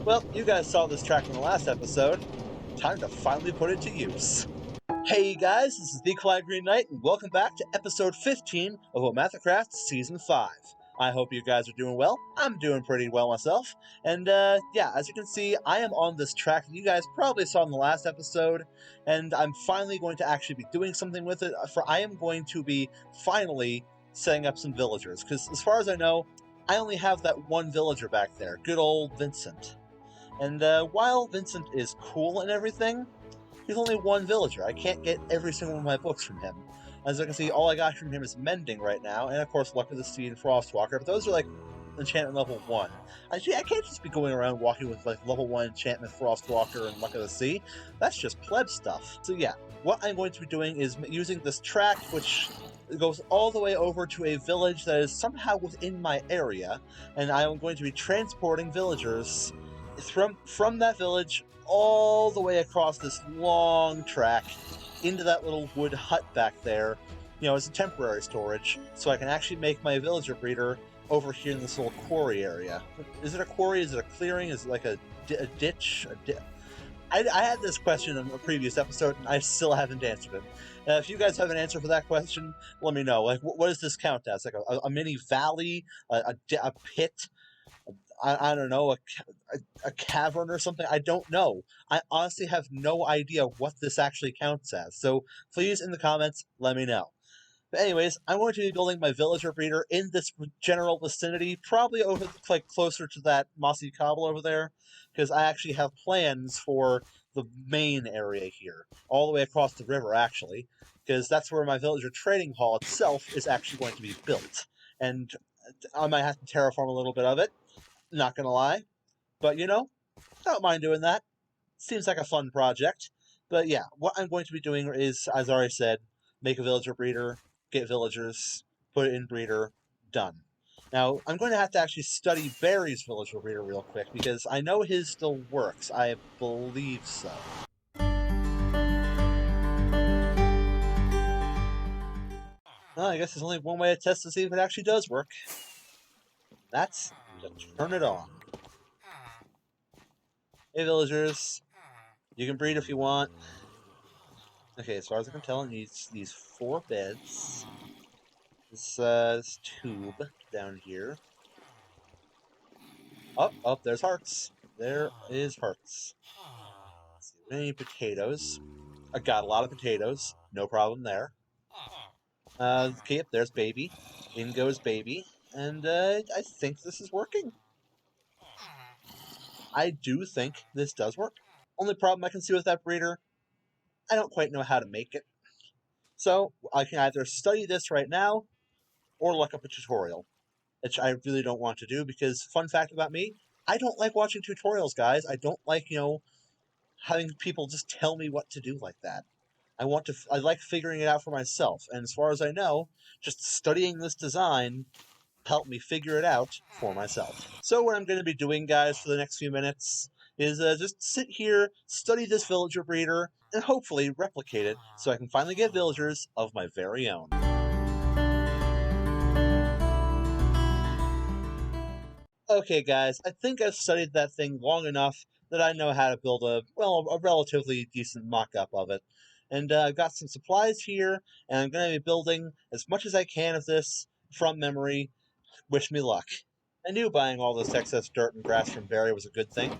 Well, you guys saw this track in the last episode. Time to finally put it to use. Hey guys, this is the Quiet Green Knight, and welcome back to episode 15 of OmathaCraft Season 5. I hope you guys are doing well. I'm doing pretty well myself. And yeah, as you can see, I am on this track that you guys probably saw in the last episode, and I'm finally going to actually be doing something with it, for I am going to be finally setting up some villagers, because as far as I know, I only have that one villager back there, good old Vincent. And while Vincent is cool and everything, he's only one villager. I can't get every single one of my books from him. As you can see, all I got from him is Mending right now, and of course Luck of the Sea and Frostwalker, but those are like enchantment level 1. I can't just be going around walking with like level 1 enchantment Frostwalker and Luck of the Sea. That's just pleb stuff. So yeah, what I'm going to be doing is using this track, which goes all the way over to a village that is somehow within my area, and I am going to be transporting villagers from that village all the way across this long track into that little wood hut back there, as a temporary storage, so I can actually make my villager breeder over here in this little quarry area. Is it a quarry? Is it a clearing? Is it like a ditch? I had this question in a previous episode, and I still haven't answered it. If you guys have an answer for that question, let me know. Like, what does this count as? Like a mini valley? A pit? I don't know, a cavern or something? I don't know. I honestly have no idea what this actually counts as, so please, in the comments, let me know. But anyways, I'm going to be building my villager breeder in this general vicinity, probably over, like, closer to that mossy cobble over there, because I actually have plans for the main area here, all the way across the river, actually, because that's where my villager trading hall itself is actually going to be built, and I might have to terraform a little bit of it. Not gonna lie, but I don't mind doing that. Seems like a fun project. But yeah, what I'm going to be doing is, as I already said, make a villager breeder, get villagers, put it in breeder, done. Now, I'm going to have to actually study Barry's villager breeder real quick, because I know his still works. I believe so. Well, I guess there's only one way to test to see if it actually does work. That's to turn it on. Hey villagers, you can breed if you want. Okay, as far as I can tell, it needs these 4 beds. This tube down here. Oh, there's hearts. There is hearts. Let's see, any potatoes? I got a lot of potatoes. No problem there. Okay, yep, there's baby. In goes baby. And I think this is working. I do think this does work. Only problem I can see with that breeder, I don't quite know how to make it. So I can either study this right now, or look up a tutorial, which I really don't want to do, because fun fact about me, I don't like watching tutorials, guys. I don't like, having people just tell me what to do like that. I like figuring it out for myself, and as far as I know, just studying this design helped me figure it out for myself. So what I'm going to be doing, guys, for the next few minutes is just sit here, study this villager breeder, and hopefully replicate it so I can finally get villagers of my very own. Okay, guys, I think I've studied that thing long enough that I know how to build a relatively decent mock-up of it. And I've got some supplies here, and I'm going to be building as much as I can of this from memory. Wish me luck. I knew buying all this excess dirt and grass from Barry was a good thing.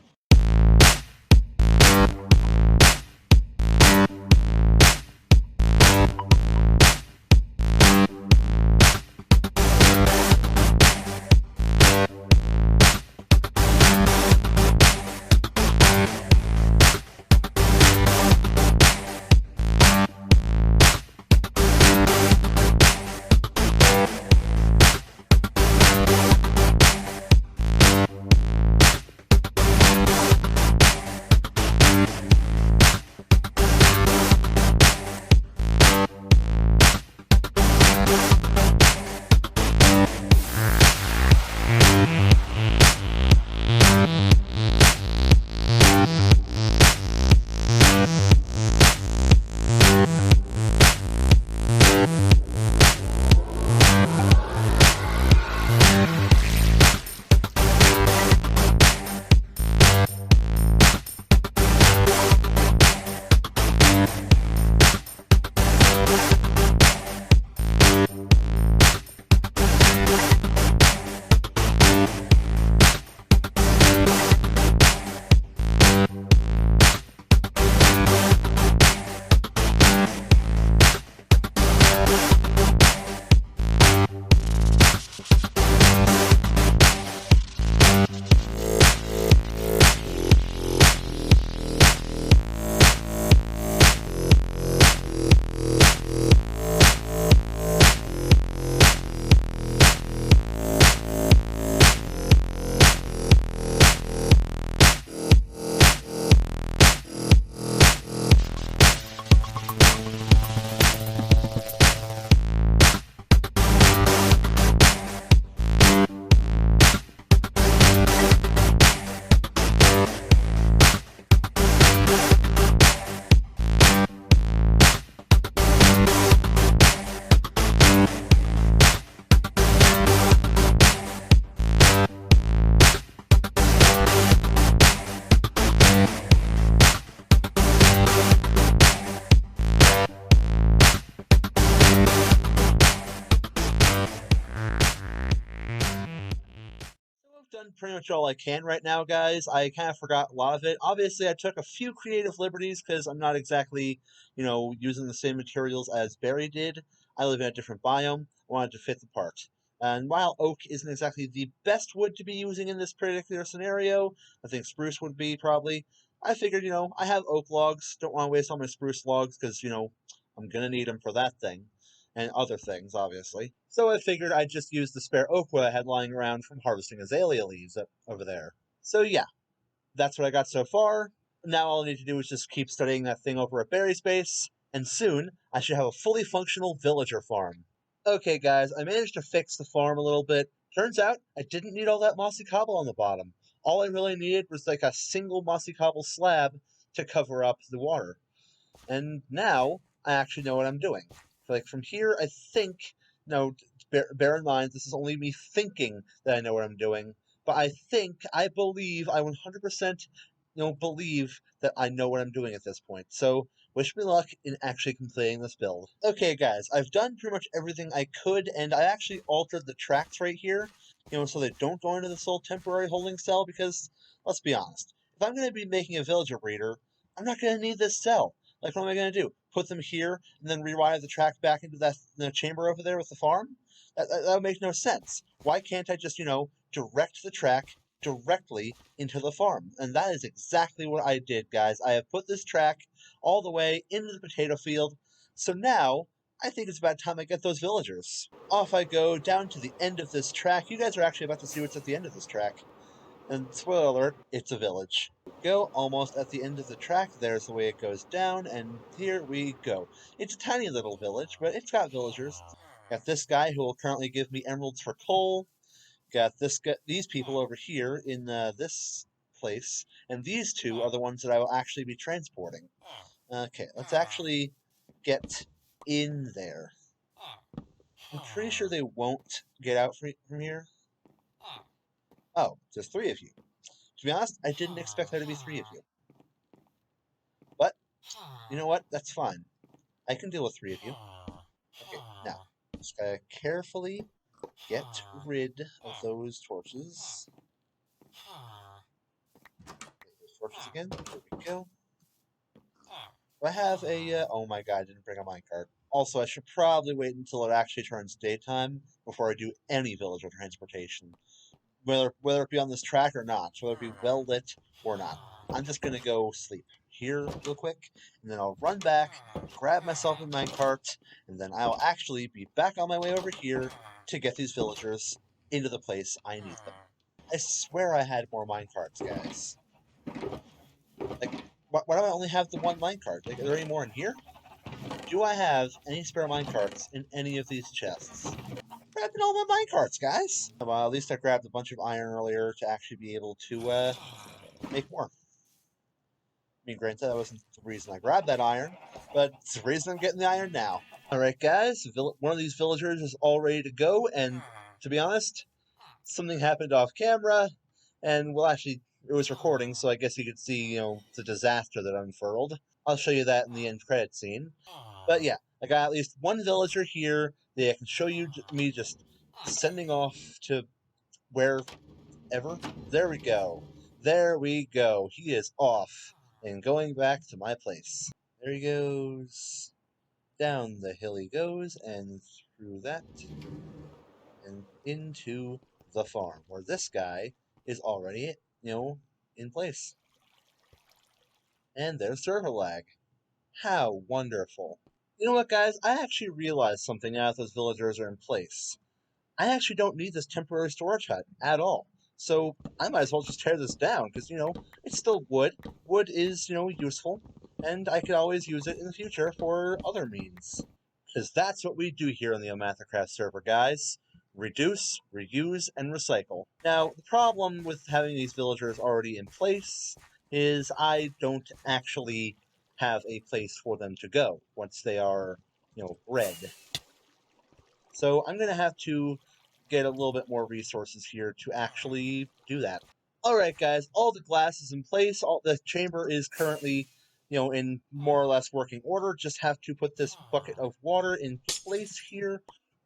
much all I can right now, guys. I kind of forgot a lot of it. Obviously, I took a few creative liberties because I'm not exactly, using the same materials as Barry did. I live in a different biome. I wanted to fit the part. And while oak isn't exactly the best wood to be using in this particular scenario, I think spruce would be probably. I figured, I have oak logs. Don't want to waste all my spruce logs because, I'm going to need them for that thing and other things, obviously. So I figured I'd just use the spare oak wood I had lying around from harvesting azalea leaves over there. So yeah, that's what I got so far. Now all I need to do is just keep studying that thing over at Berry Space, and soon I should have a fully functional villager farm. Okay guys, I managed to fix the farm a little bit. Turns out I didn't need all that mossy cobble on the bottom. All I really needed was like a single mossy cobble slab to cover up the water. And now I actually know what I'm doing. Like from here, I think. No, bear in mind this is only me thinking that I know what I'm doing. But I believe, I 100% believe that I know what I'm doing at this point. So wish me luck in actually completing this build. Okay, guys, I've done pretty much everything I could, and I actually altered the tracks right here, so they don't go into this little temporary holding cell. Because let's be honest, if I'm going to be making a villager breeder, I'm not going to need this cell. Like, what am I going to do? Put them here and then rewire the track back into the chamber over there with the farm? That would make no sense. Why can't I just, direct the track directly into the farm? And that is exactly what I did, guys. I have put this track all the way into the potato field. So now, I think it's about time I get those villagers. Off I go down to the end of this track. You guys are actually about to see what's at the end of this track. And spoiler alert, it's a village. Go almost at the end of the track. There's the way it goes down, and here we go. It's a tiny little village, but it's got villagers. Got this guy who will currently give me emeralds for coal. Got these people over here in this place, and these two are the ones that I will actually be transporting. Okay, let's actually get in there. I'm pretty sure they won't get out from here. Oh, there's three of you. To be honest, I didn't expect there to be three of you. But, you know what? That's fine. I can deal with three of you. Okay, now, just gotta carefully get rid of those torches. Those torches again. There we go. Do I have a, oh my god, I didn't bring a minecart. Also, I should probably wait until it actually turns daytime before I do any villager transportation. Whether it be on this track or not, whether it be well lit or not. I'm just gonna go sleep here real quick, and then I'll run back, grab myself a minecart, and then I'll actually be back on my way over here to get these villagers into the place I need them. I swear I had more minecarts, guys. Like, why do I only have the one minecart? Like, are there any more in here? Do I have any spare minecarts in any of these chests? Grabbing all my minecarts, guys. Well, at least I grabbed a bunch of iron earlier to actually be able to make more. I mean, granted, that wasn't the reason I grabbed that iron, but it's the reason I'm getting the iron now. Alright, guys, one of these villagers is all ready to go, and to be honest, something happened off camera, and well, actually, it was recording, so I guess you could see, the disaster that unfurled. I'll show you that in the end credit scene. But yeah, I got at least one villager here that I can show you me just sending off to wherever. There we go. There we go. He is off and going back to my place. There he goes. Down the hill he goes, and through that, and into the farm, where this guy is already, in place. And there's server lag. How wonderful. You know what, guys? I actually realized something now that those villagers are in place. I actually don't need this temporary storage hut at all. So I might as well just tear this down, because, it's still wood. Wood is, useful, and I could always use it in the future for other means. Because that's what we do here on the OmathaCraft server, guys. Reduce, reuse, and recycle. Now, the problem with having these villagers already in place is I don't actually have a place for them to go once they are, bred. So I'm going to have to get a little bit more resources here to actually do that. Alright guys, all the glass is in place, all the chamber is currently, in more or less working order. Just have to put this bucket of water in place here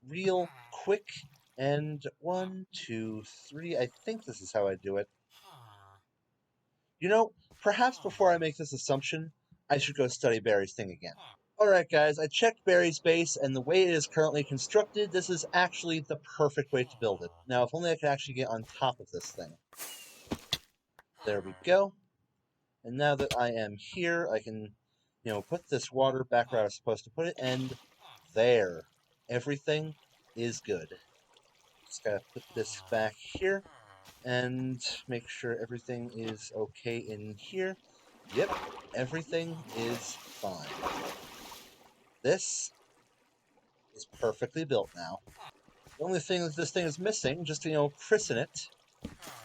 real quick. And 1, 2, 3. I think this is how I do it. You know, perhaps before I make this assumption, I should go study Barry's thing again. Alright guys, I checked Barry's base, and the way it is currently constructed, this is actually the perfect way to build it. Now, if only I could actually get on top of this thing. There we go. And now that I am here, I can, put this water back where I was supposed to put it, and there. Everything is good. Just gotta put this back here, and make sure everything is okay in here. Yep, everything is fine. This is perfectly built now. The only thing that this thing is missing, just to, christen it,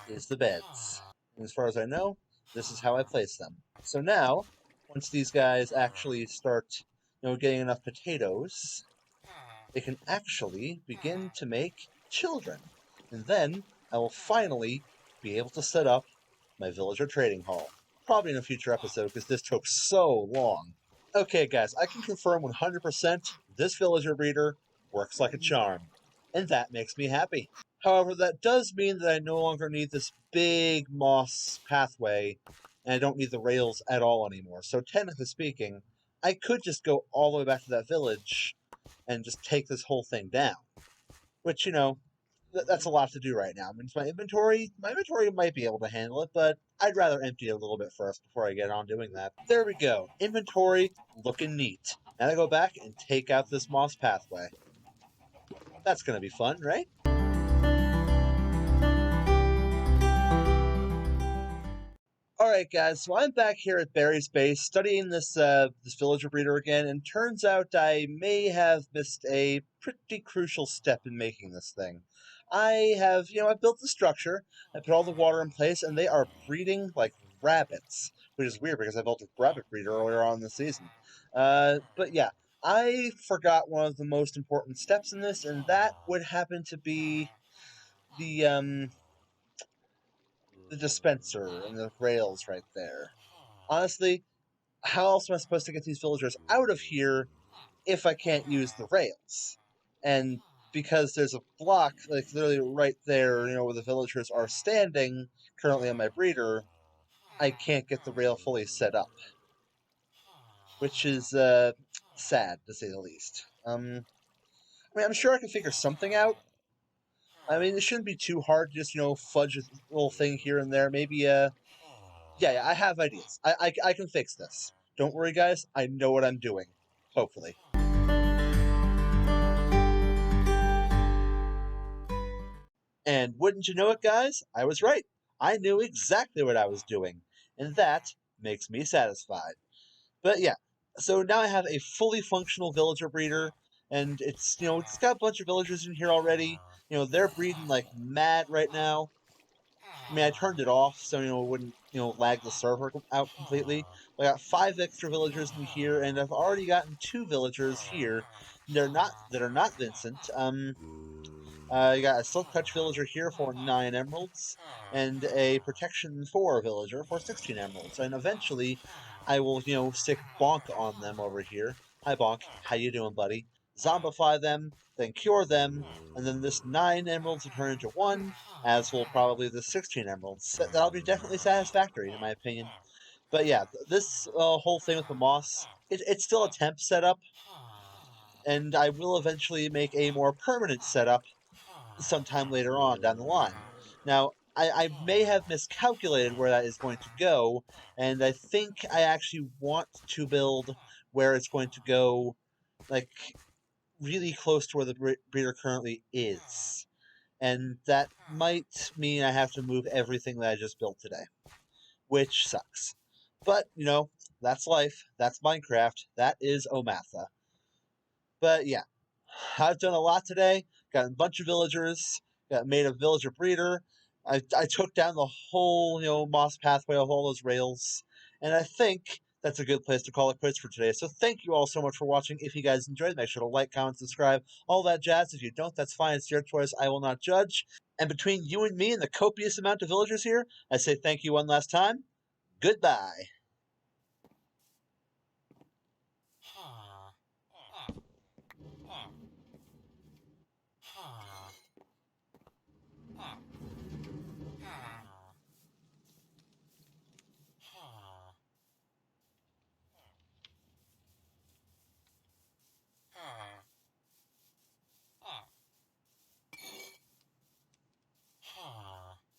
is the beds. And as far as I know, this is how I place them. So now, once these guys actually start, getting enough potatoes, they can actually begin to make children. And then I will finally be able to set up my villager trading hall. Probably in a future episode, because this took so long. Okay, guys, I can confirm 100% this villager breeder works like a charm. And that makes me happy. However, that does mean that I no longer need this big moss pathway, and I don't need the rails at all anymore. So technically speaking, I could just go all the way back to that village and just take this whole thing down. Which, that's a lot to do right now. I mean, my inventory might be able to handle it, but I'd rather empty it a little bit first before I get on doing that. There we go. Inventory looking neat. Now I go back and take out this moss pathway. That's going to be fun, right? Alright guys, so I'm back here at Barry's base studying this villager breeder again, and turns out I may have missed a pretty crucial step in making this thing. I have, I've built the structure, I put all the water in place, and they are breeding like rabbits, which is weird because I built a rabbit breeder earlier on in the season. But yeah, I forgot one of the most important steps in this, and that would happen to be the dispenser and the rails right there. Honestly, how else am I supposed to get these villagers out of here if I can't use the rails? And because there's a block, like literally right there, where the villagers are standing currently on my breeder, I can't get the rail fully set up. Which is sad, to say the least. I'm sure I can figure something out. I mean, it shouldn't be too hard to just, fudge a little thing here and there. Maybe, yeah, I have ideas. I can fix this. Don't worry, guys. I know what I'm doing. Hopefully. And wouldn't you know it, guys? I was right. I knew exactly what I was doing. And that makes me satisfied. But yeah, so now I have a fully functional villager breeder. And it's got a bunch of villagers in here already. They're breeding like mad right now. I mean, I turned it off so it wouldn't lag the server out completely. But I got 5 extra villagers in here, and I've already gotten 2 villagers here. That are not Vincent. You got a Silk Touch villager here for 9 emeralds, and a Protection 4 villager for 16 emeralds. And eventually, I will stick Bonk on them over here. Hi Bonk, how you doing, buddy? Zombify them, then cure them, and then this 9 emeralds will turn into 1, as will probably the 16 emeralds. That'll be definitely satisfactory, in my opinion. But yeah, this whole thing with the moss, it's still a temp setup, and I will eventually make a more permanent setup sometime later on down the line. Now, I may have miscalculated where that is going to go, and I think I actually want to build where it's going to go, like, really close to where the breeder currently is. And that might mean I have to move everything that I just built today, which sucks. But, that's life, that's Minecraft, that is Omatha. But yeah, I've done a lot today, got a bunch of villagers, got made a villager breeder, I took down the whole, moss pathway of all those rails, and I think that's a good place to call it quits for today. So thank you all so much for watching. If you guys enjoyed, make sure to like, comment, subscribe, all that jazz. If you don't, that's fine. It's your choice. I will not judge. And between you and me and the copious amount of villagers here, I say thank you one last time. Goodbye.